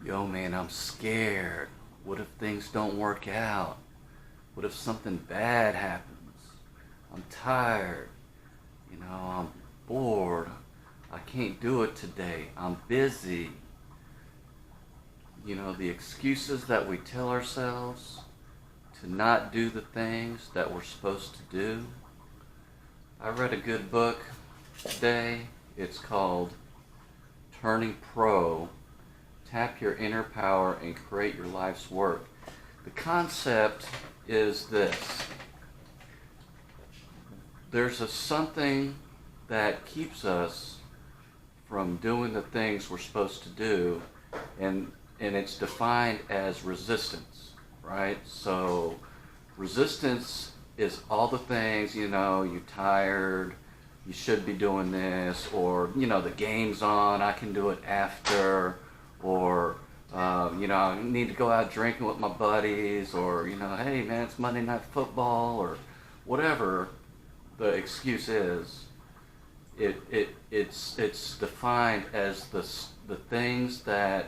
Yo, man, I'm scared. What if things don't work out? What if something bad happens? I'm tired. I'm bored. I can't do it today. I'm busy. The excuses that we tell ourselves to not do the things that we're supposed to do. I read a good book today. It's called Turning Pro. Tap your inner power and create your life's work. The concept is this. There's something that keeps us from doing the things we're supposed to do, and it's defined as resistance, right? So resistance is all the things, you're tired, you should be doing this, or, the game's on, I can do it after, or, I need to go out drinking with my buddies, or, hey man, it's Monday Night Football, or whatever the excuse is. It's defined as the things that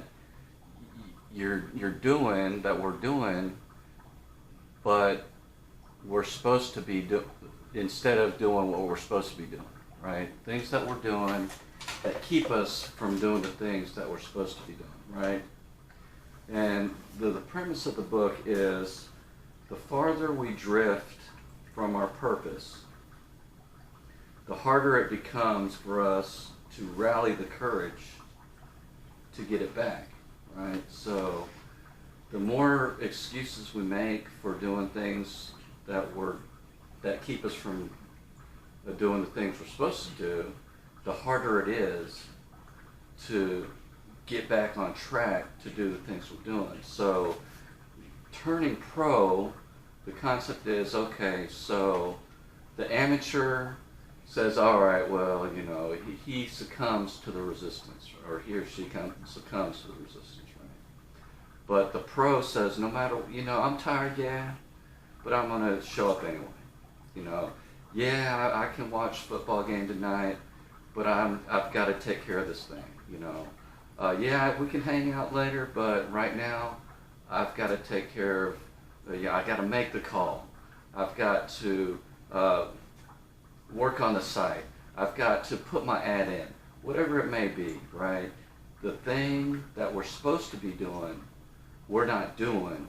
you're doing, that we're doing, but we're supposed to be instead of doing what we're supposed to be doing, right? Things that we're doing that keep us from doing the things that we're supposed to be doing, right? And the premise of the book is the farther we drift from our purpose, the harder it becomes for us to rally the courage to get it back, right? So the more excuses we make for doing things that keep us from doing the things we're supposed to do, the harder it is to get back on track to do the things we're doing. So turning pro, the concept is, okay, so the amateur says, all right, well, he succumbs to the resistance, or he or she succumbs to the resistance, right? But the pro says, no matter, I'm tired, yeah, but I'm going to show up anyway. Yeah, I can watch football game tonight, but I've got to take care of this thing, yeah, we can hang out later, but right now, I've got to take care of, I got to make the call. I've got to work on the site. I've got to put my ad in. Whatever it may be, right? The thing that we're supposed to be doing, we're not doing,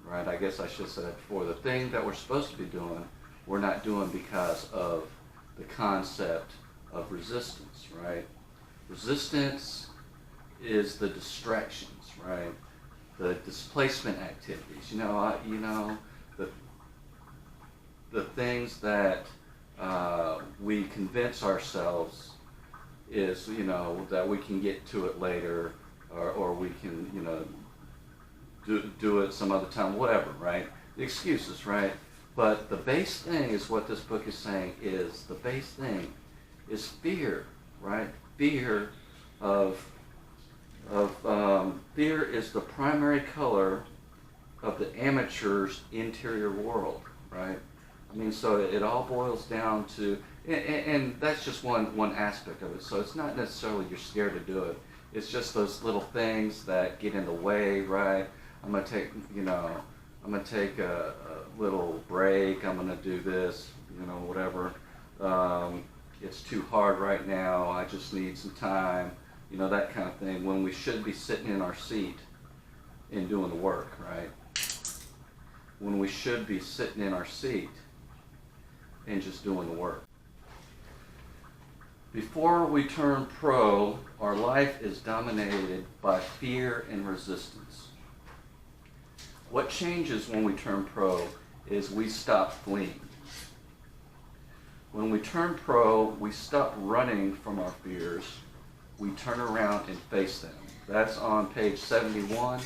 right? I guess I should say that before. The thing that we're supposed to be doing, we're not doing because of the concept of resistance, right? Resistance is the distractions, right? The displacement activities. The things that we convince ourselves is, that we can get to it later, or we can, do it some other time, whatever, right? The excuses, right? But the base thing is what this book is saying is, the base thing is fear, right? Fear fear is the primary color of the amateur's interior world, right? So it all boils down to, and that's just one aspect of it. So it's not necessarily you're scared to do it. It's just those little things that get in the way, right? I'm gonna take a little break. I'm gonna do this, whatever. It's too hard right now. I just need some time, that kind of thing. When we should be sitting in our seat and doing the work, right? When we should be sitting in our seat and just doing the work. Before we turn pro, our life is dominated by fear and resistance. What changes when we turn pro is we stop fleeing. When we turn pro, we stop running from our fears. We turn around and face them. That's on page 71,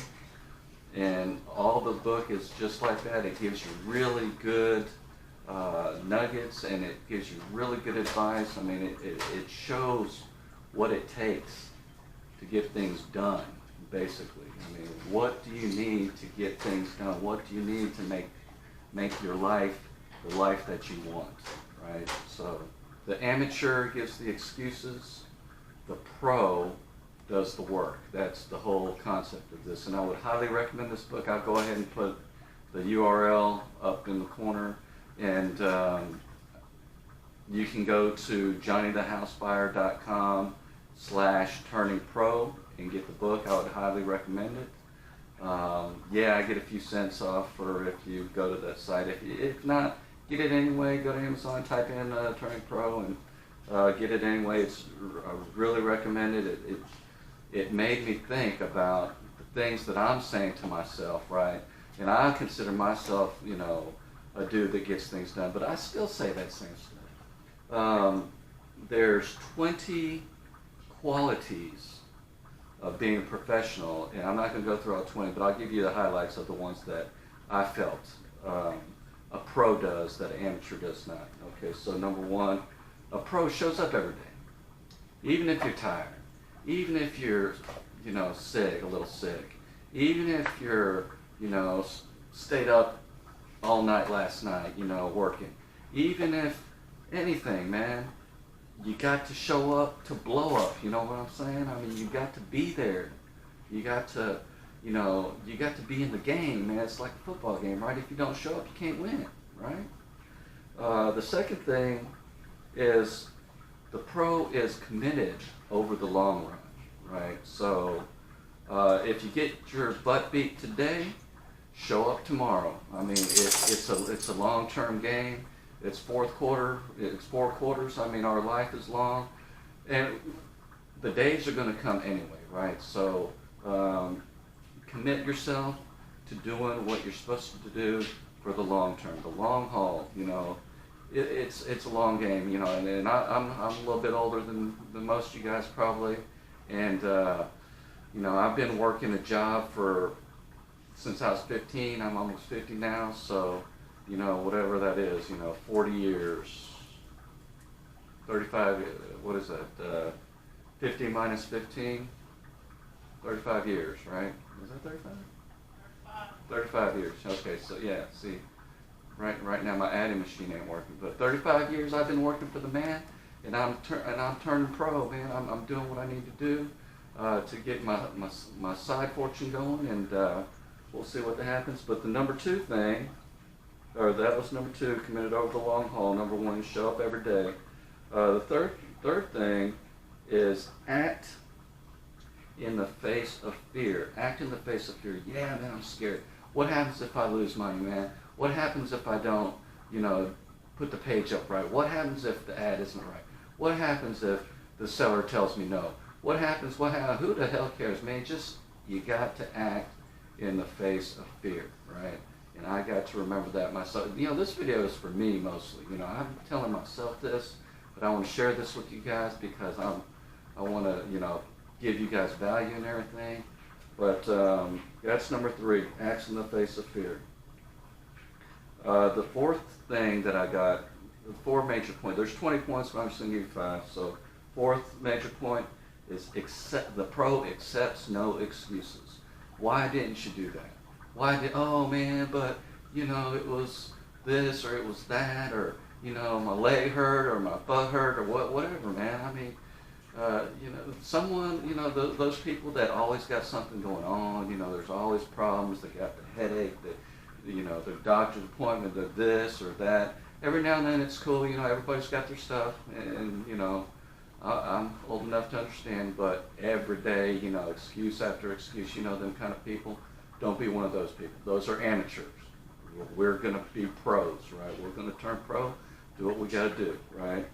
and all the book is just like that. It gives you really good nuggets, and it gives you really good advice. It shows what it takes to get things done, basically. What do you need to get things done? What do you need to make your life the life that you want, right? So the amateur gives the excuses. The pro does the work. That's the whole concept of this. And I would highly recommend this book. I'll go ahead and put the URL up in the corner. And you can go to johnnythehousebuyer.com/turningpro and get the book. I would highly recommend it. Yeah, I get a few cents off for if you go to that site. If not, get it anyway. Go to Amazon, type in Turning Pro, and get it anyway. I really recommend it. It made me think about the things that I'm saying to myself, right? And I consider myself, a dude that gets things done, but I still say that same stuff. There's 20 qualities of being a professional, and I'm not going to go through all 20, but I'll give you the highlights of the ones that I felt a pro does that an amateur does not. Okay, so number one, a pro shows up every day, even if you're tired, even if you're, sick, a little sick, even if you're, stayed up all night last night, working, even if anything, man. You got to show up to blow up, you know what I'm saying? I mean, you got to be there. You got to, you got to be in the game, man. It's like a football game, right? If you don't show up, you can't win, right? The second thing is the pro is committed over the long run, right? So if you get your butt beat today, show up tomorrow. I mean, it's a long-term game. It's four quarters. I mean, our life is long, and the days are going to come anyway, right? So commit yourself to doing what you're supposed to do for the long term, the long haul. It's a long game, and I'm a little bit older than most of you guys probably, and I've been working a job since I was 15. I'm almost 50 now, so. Whatever that is, 40 years, 35, what is that, 50 minus 15, 35 years, right? Is that 35? 35 years, okay, so yeah, see, right now my adding machine ain't working, but 35 years I've been working for the man, and I'm turning pro, man. I'm doing what I need to do to get my side fortune going, and we'll see what happens. But the number two thing, that was number two, committed over the long haul. Number one is show up every day. The third thing is act in the face of fear. Act in the face of fear. Yeah, man, I'm scared. What happens if I lose money, man? What happens if I don't, put the page up right? What happens if the ad isn't right? What happens if the seller tells me no? What happens? Who the hell cares, man? You got to act in the face of fear, right? And I got to remember that myself. This video is for me mostly. I'm telling myself this, but I want to share this with you guys because I want to, give you guys value and everything. But that's number three, acts in the face of fear. The fourth thing that I got, the four major points. There's 20 points, but I'm just going to give you 5. So fourth major point is the pro accepts no excuses. Why didn't you do that? Oh man, but it was this or it was that, or my leg hurt or my butt hurt or whatever, man. I mean, someone, those people that always got something going on, there's always problems. They got the headache, their doctor's appointment, this or that. Every now and then it's cool, everybody's got their stuff, and I'm old enough to understand, but every day, excuse after excuse, them kind of people. Don't be one of those people. Those are amateurs. We're going to be pros, right? We're going to turn pro, do what we got to do, right?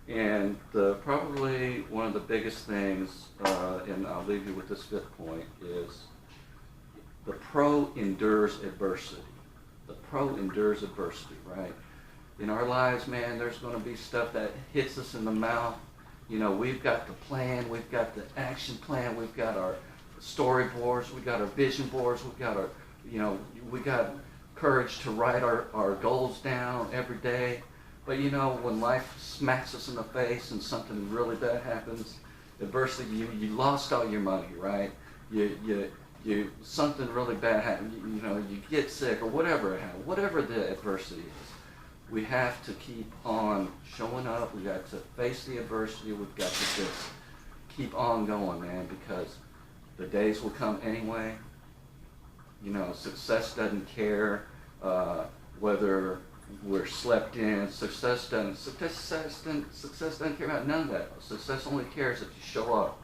And probably one of the biggest things, and I'll leave you with this fifth point, is the pro endures adversity. The pro endures adversity, right? In our lives, man, there's going to be stuff that hits us in the mouth. We've got the plan, we've got the action plan, we've got our storyboards, we got our vision boards, we got our, we got courage to write our goals down every day. But when life smacks us in the face and something really bad happens, adversity, you lost all your money, right? You something really bad happened, you get sick or whatever it happened, whatever the adversity is. We have to keep on showing up. We got to face the adversity. We've got to just keep on going, man, because the days will come anyway. You know, success doesn't care whether we're slept in. Success doesn't care about none of that. Success only cares if you show up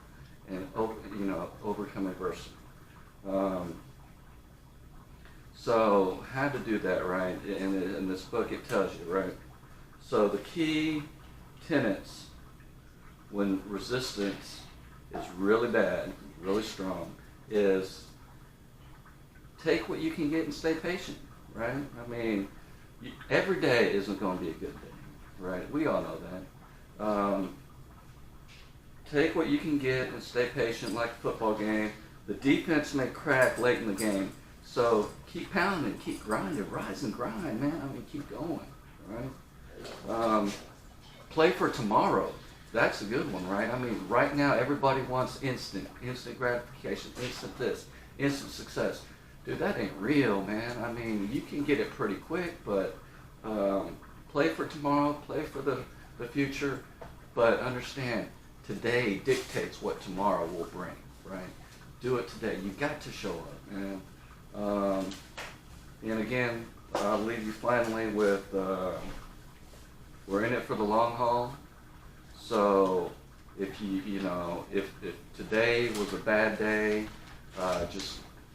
and overcome adversity. So how to do that, right? In this book it tells you, right? So the key tenets when resistance is really bad, really strong, is take what you can get and stay patient, right? I mean, every day isn't going to be a good day, right? We all know that. Take what you can get and stay patient, like a football game. The defense may crack late in the game, so keep pounding, keep grinding, rise and grind, man. I mean, keep going, right? Play for tomorrow. That's a good one, right? I mean, right now everybody wants instant gratification, instant this, instant success. Dude, that ain't real, man. I mean, you can get it pretty quick, but play for tomorrow, play for the future, but understand, today dictates what tomorrow will bring, right? Do it today. You got to show up, man. And again, I'll leave you finally with, we're in it for the long haul. So if if today was a bad day,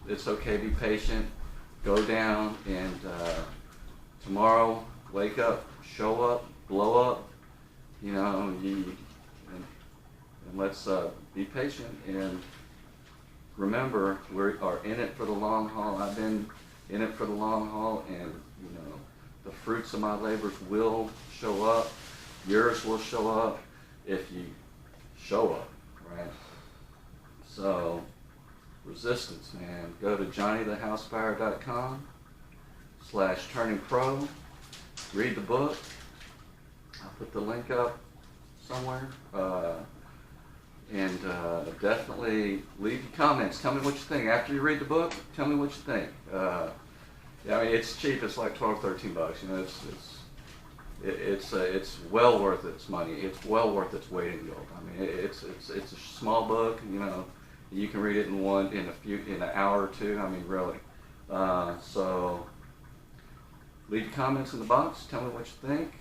it's okay, be patient, go down, and tomorrow wake up, show up, blow up, and let's be patient and remember we are in it for the long haul. I've been in it for the long haul, and the fruits of my labors will show up. Yours will show up if you show up, right? So, resistance, man. Go to johnnythehousebuyer.com/turningpro. Read the book. I'll put the link up somewhere. And definitely leave your comments. Tell me what you think. After you read the book, tell me what you think. I mean, it's cheap. It's like $12-13. It's well worth its money. It's well worth its weight in gold. I mean, it's a small book. You can read it in an hour or two. I mean, really. So leave your comments in the box. Tell me what you think.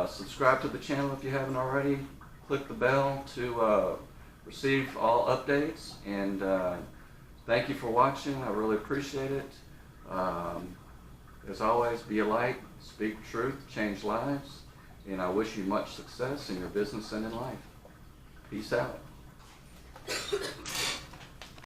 Subscribe to the channel if you haven't already. Click the bell to receive all updates. And thank you for watching. I really appreciate it. As always, be a light, speak truth, change lives, and I wish you much success in your business and in life. Peace out.